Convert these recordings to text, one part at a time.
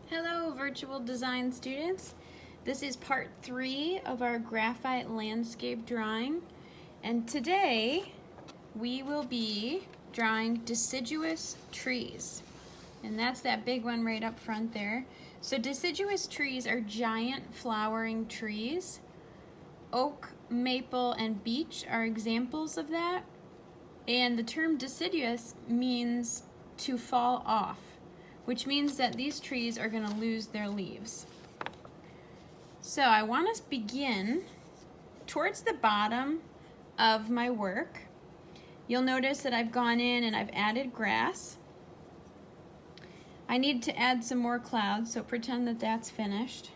Hello, virtual design students. This is part 3 of our graphite landscape drawing, and today we will be drawing deciduous trees, and that's that big one right up front there. So deciduous trees are giant flowering trees. Oak, maple, and beech are examples of that, and the term deciduous means to fall off, which means that these trees are going to lose their leaves. So I want to begin towards the bottom of my work. You'll notice that I've gone in and I've added grass. I need to add some more clouds, so pretend that that's finished.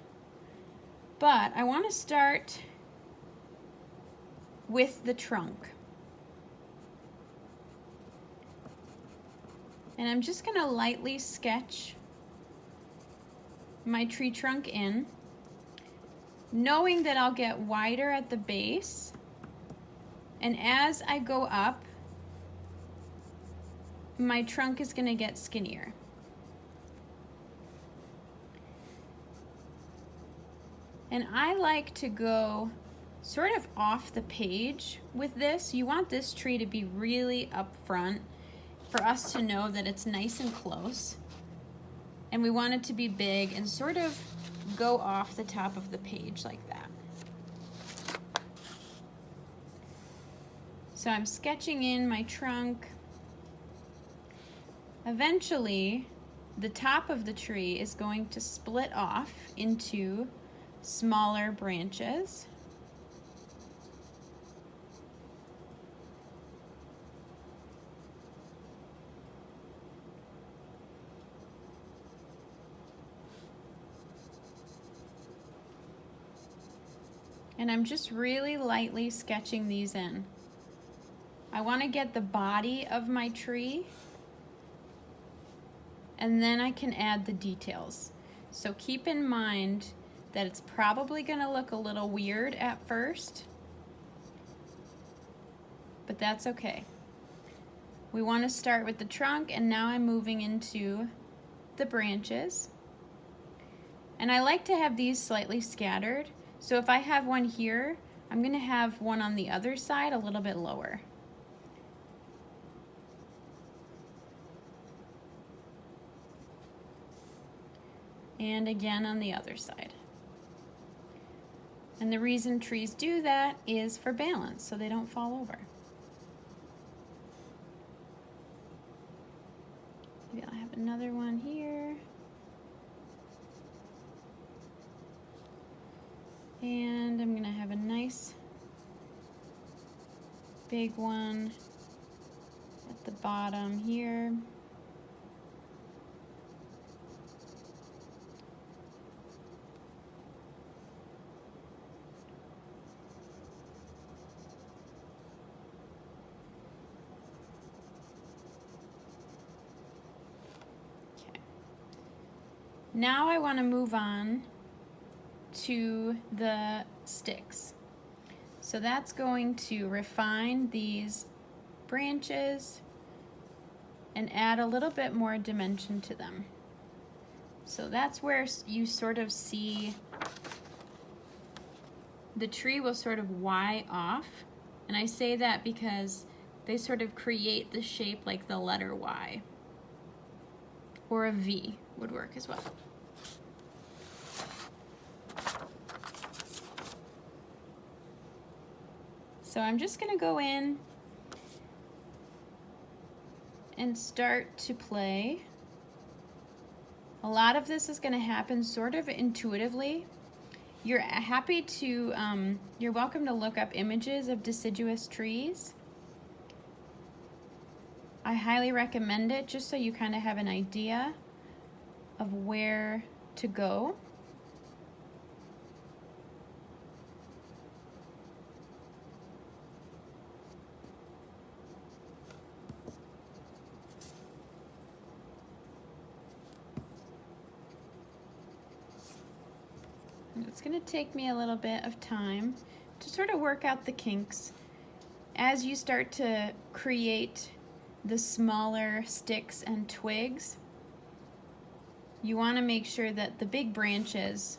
But I want to start with the trunk. And I'm just going to lightly sketch my tree trunk in, knowing that I'll get wider at the base, and as I go up, my trunk is going to get skinnier. And I like to go sort of off the page with this. You want this tree to be really up front for us to know that it's nice and close, and we want it to be big and sort of go off the top of the page like that. So I'm sketching in my trunk. Eventually, the top of the tree is going to split off into smaller branches. And I'm just really lightly sketching these in. I want to get the body of my tree, and then I can add the details. So keep in mind that it's probably going to look a little weird at first, but that's okay. We want to start with the trunk, and now I'm moving into the branches. And I like to have these slightly scattered. So if I have one here, I'm going to have one on the other side a little bit lower. And again on the other side. And the reason trees do that is for balance, so they don't fall over. Maybe I'll have another one here. And I'm going to have a nice big one at the bottom here. Okay. Now I want to move on to the sticks. So that's going to refine these branches and add a little bit more dimension to them. So that's where you sort of see the tree will sort of Y off, and I say that because they sort of create the shape like the letter Y, or a V would work as well. So I'm just going to go in and start to play. A lot of this is going to happen sort of intuitively. You're welcome to look up images of deciduous trees. I highly recommend it just so you kind of have an idea of where to go. It's going to take me a little bit of time to sort of work out the kinks. As you start to create the smaller sticks and twigs, you want to make sure that the big branches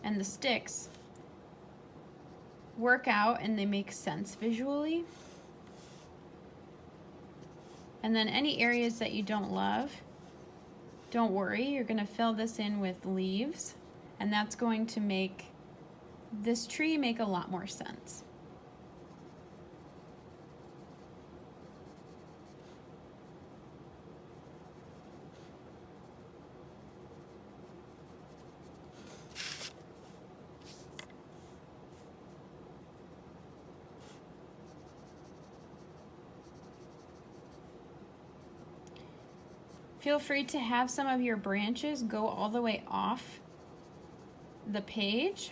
and the sticks work out and they make sense visually. And then any areas that you don't love, don't worry, you're going to fill this in with leaves, and that's going to make this tree make a lot more sense. Feel free to have some of your branches go all the way off the page.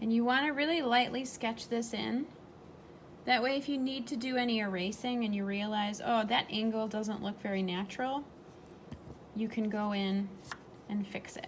And you want to really lightly sketch this in. That way if you need to do any erasing and you realize, oh, that angle doesn't look very natural, you can go in and fix it.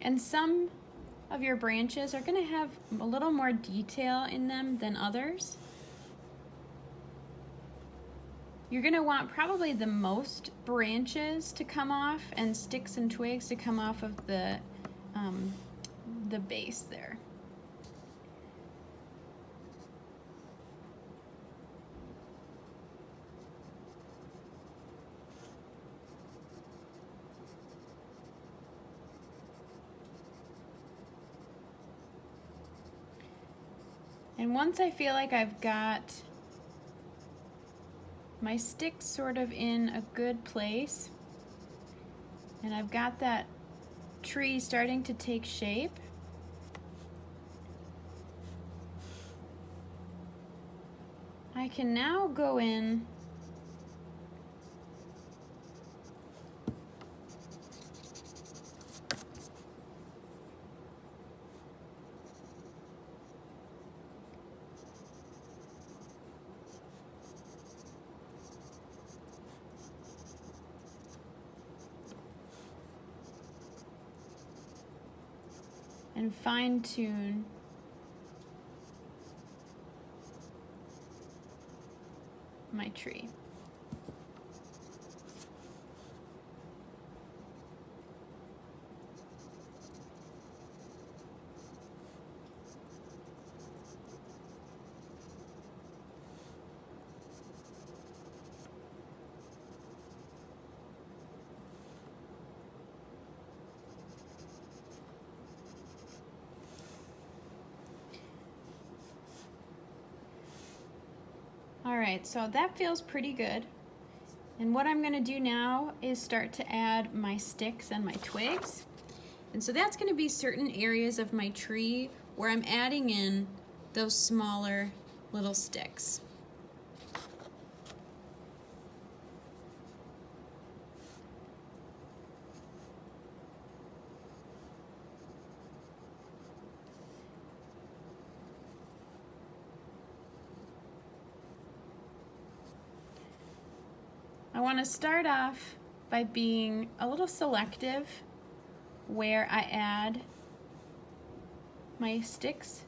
And some of your branches are going to have a little more detail in them than others. You're going to want probably the most branches to come off and sticks and twigs to come off of the base there. And once I feel like I've got my sticks sort of in a good place, and I've got that tree starting to take shape, I can now go in and fine-tune my tree. Alright, so that feels pretty good. And what I'm going to do now is start to add my sticks and my twigs. And so that's going to be certain areas of my tree where I'm adding in those smaller little sticks. I want to start off by being a little selective where I add my sticks,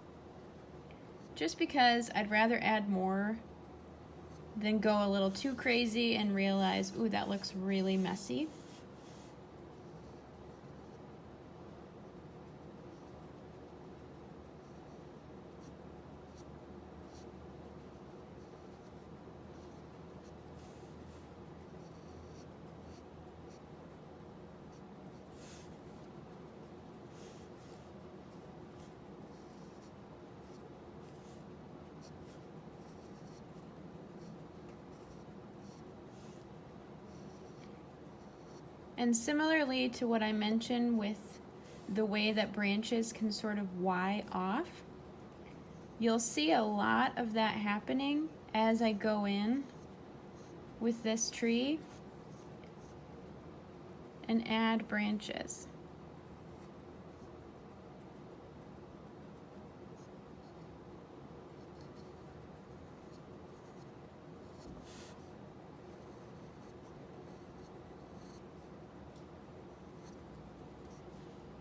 just because I'd rather add more than go a little too crazy and realize, ooh, that looks really messy. And similarly to what I mentioned with the way that branches can sort of Y off, you'll see a lot of that happening as I go in with this tree and add branches.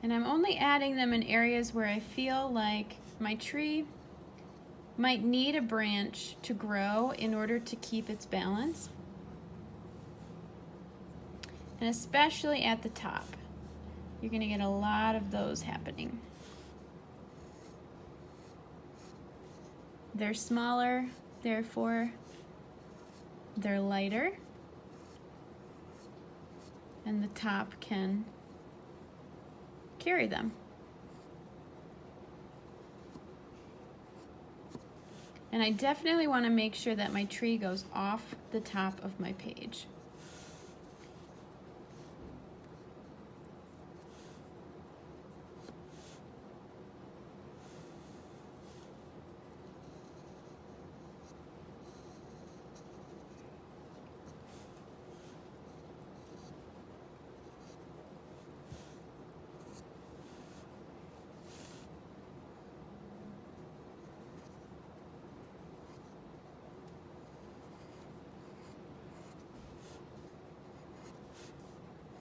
And I'm only adding them in areas where I feel like my tree might need a branch to grow in order to keep its balance. And especially at the top, you're going to get a lot of those happening. They're smaller, therefore they're lighter, and the top can carry them. And I definitely want to make sure that my tree goes off the top of my page.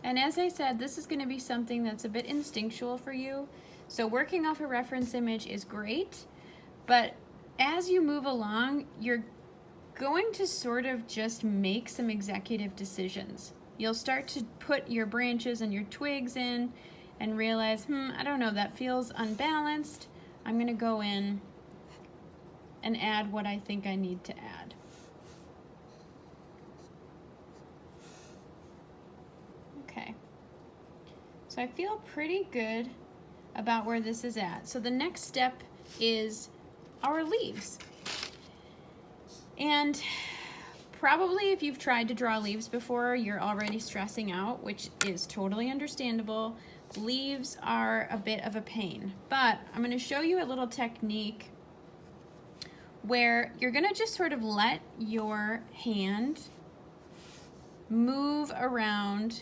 And as I said, this is going to be something that's a bit instinctual for you. So working off a reference image is great, but as you move along, you're going to sort of just make some executive decisions. You'll start to put your branches and your twigs in and realize, I don't know, that feels unbalanced. I'm going to go in and add what I think I need to add. Okay, so I feel pretty good about where this is at. So the next step is our leaves. And probably if you've tried to draw leaves before, you're already stressing out, which is totally understandable. Leaves are a bit of a pain, but I'm going to show you a little technique where you're going to just sort of let your hand move around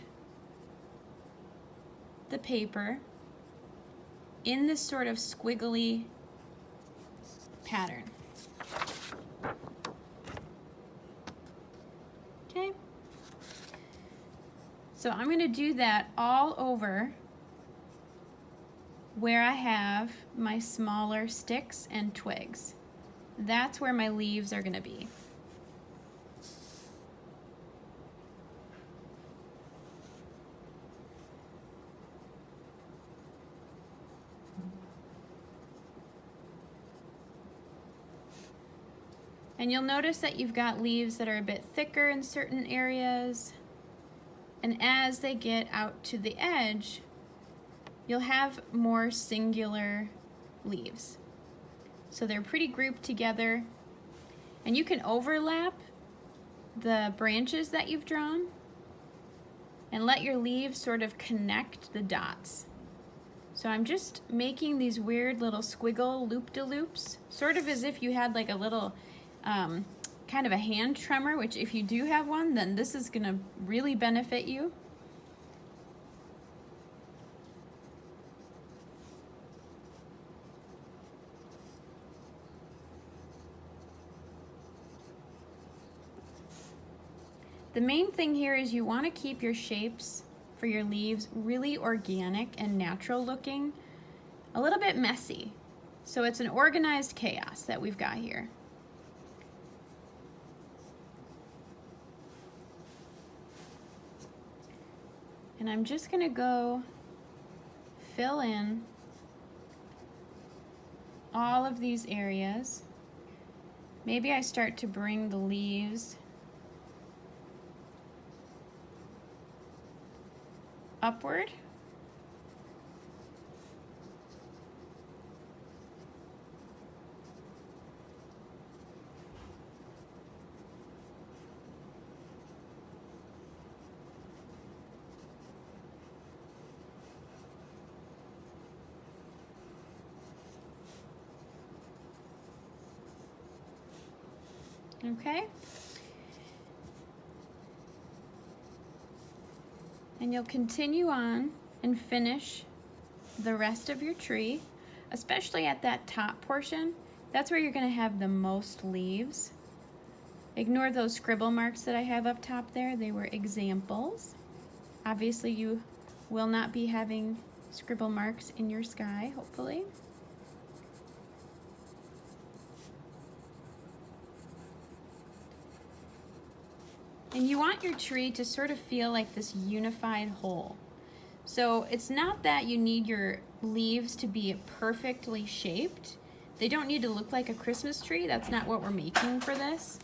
the paper in this sort of squiggly pattern. Okay, so I'm going to do that all over where I have my smaller sticks and twigs. That's where my leaves are going to be. And you'll notice that you've got leaves that are a bit thicker in certain areas. And as they get out to the edge, you'll have more singular leaves. So they're pretty grouped together. And you can overlap the branches that you've drawn and let your leaves sort of connect the dots. So I'm just making these weird little squiggle loop-de-loops, sort of as if you had like a little kind of a hand tremor, which if you do have one, then this is going to really benefit you. The main thing here is you want to keep your shapes for your leaves really organic and natural looking, a little bit messy. So it's an organized chaos that we've got here. And I'm just going to go fill in all of these areas. Maybe I start to bring the leaves upward. okay? And you'll continue on and finish the rest of your tree, especially at that top portion. That's where you're going to have the most leaves. Ignore those scribble marks that I have up top there. They were examples. Obviously, you will not be having scribble marks in your sky, hopefully. And you want your tree to sort of feel like this unified whole. So it's not that you need your leaves to be perfectly shaped. They don't need to look like a Christmas tree. That's not what we're making for this.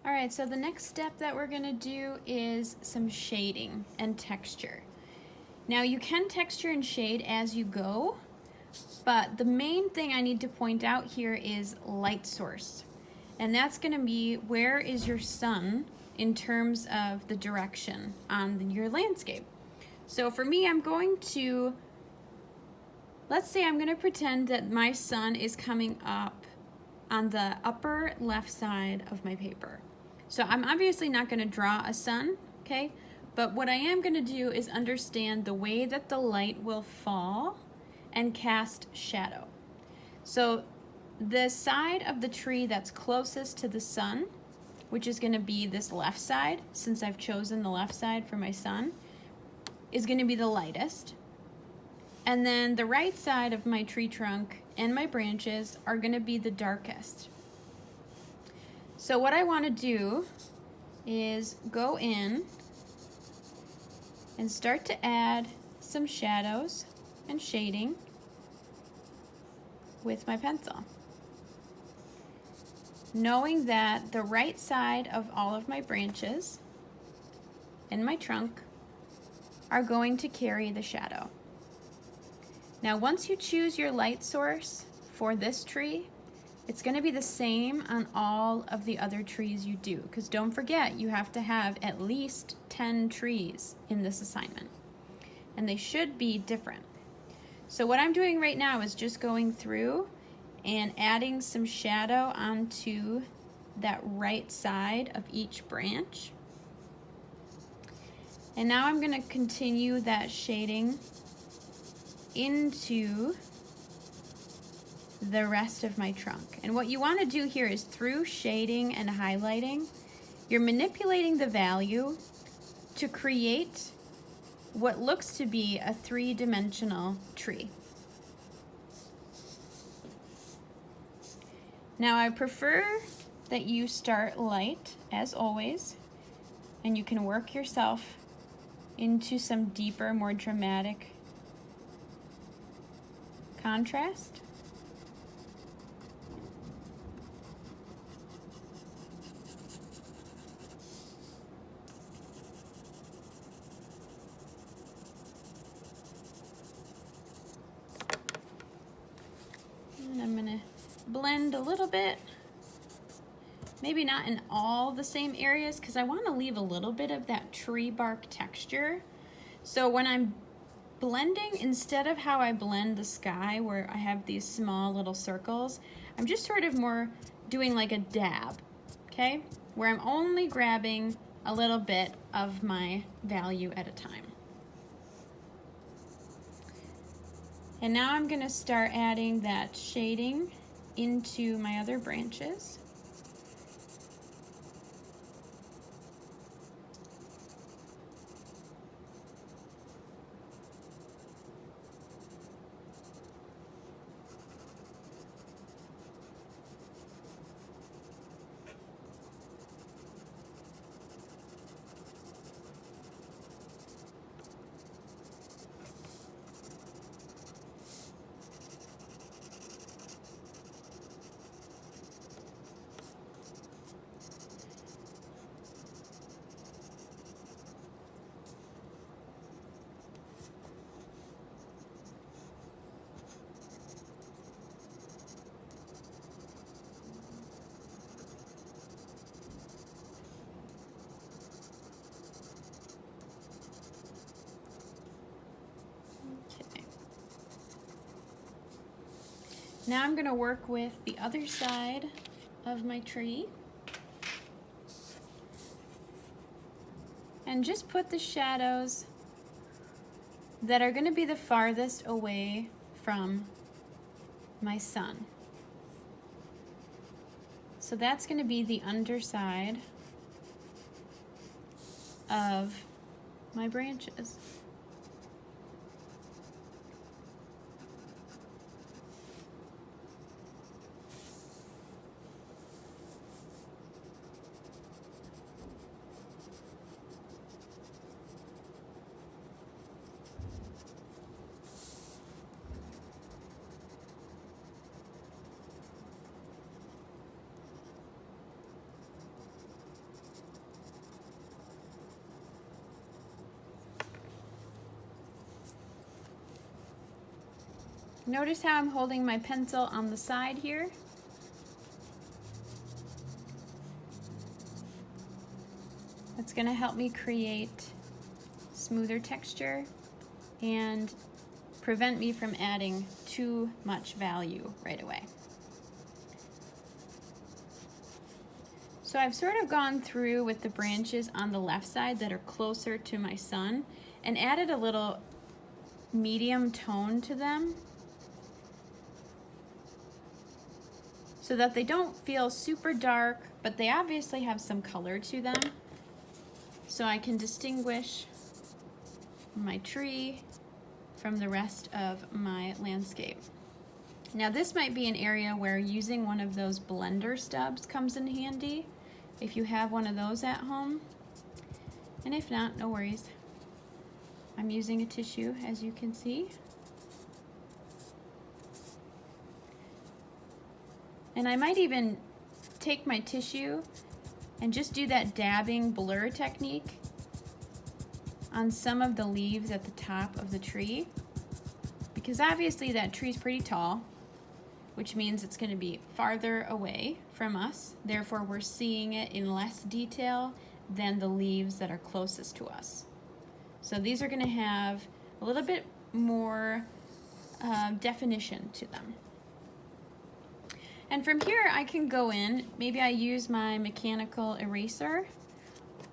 All right, so the next step that we're gonna do is some shading and texture. Now you can texture and shade as you go, but the main thing I need to point out here is light source. And that's gonna be, where is your sun in terms of the direction on your landscape? So for me, I'm going to, let's say I'm gonna pretend that my sun is coming up on the upper left side of my paper. So I'm obviously not going to draw a sun, okay? But what I am going to do is understand the way that the light will fall and cast shadow. So the side of the tree that's closest to the sun, which is going to be this left side, since I've chosen the left side for my sun, is going to be the lightest. And then the right side of my tree trunk and my branches are going to be the darkest. So what I want to do is go in and start to add some shadows and shading with my pencil, knowing that the right side of all of my branches and my trunk are going to carry the shadow. Now once you choose your light source for this tree, it's going to be the same on all of the other trees you do, because don't forget, you have to have at least 10 trees in this assignment, and they should be different. So what I'm doing right now is just going through and adding some shadow onto that right side of each branch. And now I'm going to continue that shading into the rest of my trunk. And what you want to do here is, through shading and highlighting, you're manipulating the value to create what looks to be a three-dimensional tree. Now I prefer that you start light, as always, and you can work yourself into some deeper, more dramatic contrast. And I'm gonna blend a little bit, maybe not in all the same areas, because I want to leave a little bit of that tree bark texture. So when I'm blending, instead of how I blend the sky where I have these small little circles, I'm just sort of more doing like a dab, okay? Where I'm only grabbing a little bit of my value at a time. And now I'm going to start adding that shading into my other branches. Now I'm going to work with the other side of my tree. And just put the shadows that are going to be the farthest away from my sun. So that's going to be the underside of my branches. Notice how I'm holding my pencil on the side here. That's going to help me create smoother texture and prevent me from adding too much value right away. So I've sort of gone through with the branches on the left side that are closer to my sun and added a little medium tone to them, so that they don't feel super dark, but they obviously have some color to them. So I can distinguish my tree from the rest of my landscape. Now this might be an area where using one of those blender stubs comes in handy, if you have one of those at home. And if not, no worries. I'm using a tissue, as you can see. And I might even take my tissue and just do that dabbing blur technique on some of the leaves at the top of the tree, because obviously that tree's pretty tall, which means it's going to be farther away from us. Therefore, we're seeing it in less detail than the leaves that are closest to us. So these are going to have a little bit more definition to them. And from here I can go in, maybe I use my mechanical eraser,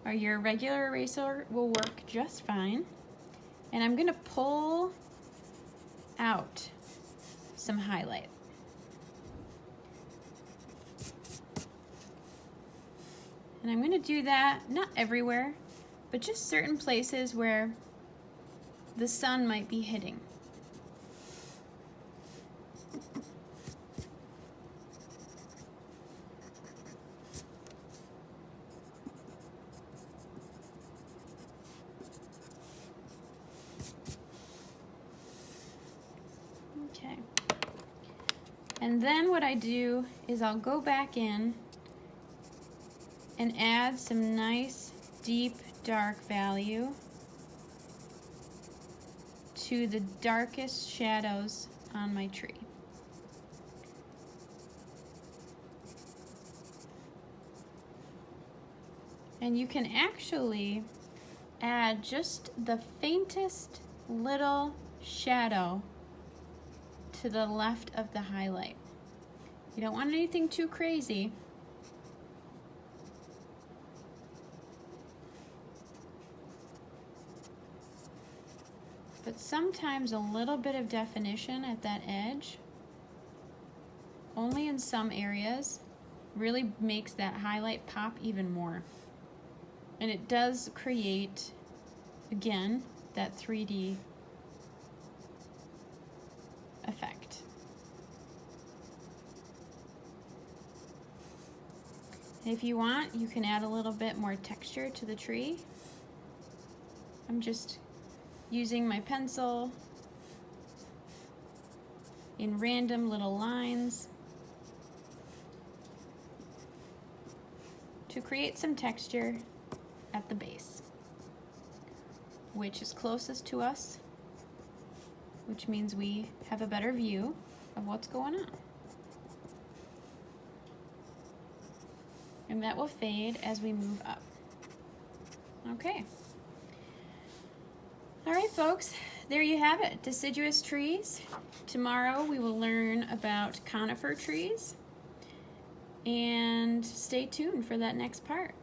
or your regular eraser will work just fine. And I'm going to pull out some highlight. And I'm going to do that, not everywhere, but just certain places where the sun might be hitting. Okay. And then what I do is I'll go back in and add some nice deep dark value to the darkest shadows on my tree. And you can actually add just the faintest little shadow to the left of the highlight. You don't want anything too crazy. But sometimes a little bit of definition at that edge, only in some areas, really makes that highlight pop even more. And it does create, again, that 3D effect. And if you want, you can add a little bit more texture to the tree. I'm just using my pencil in random little lines to create some texture at the base, which is closest to us, which means we have a better view of what's going on. And that will fade as we move up. Okay. All right, folks, there you have it, deciduous trees. Tomorrow we will learn about conifer trees. And stay tuned for that next part.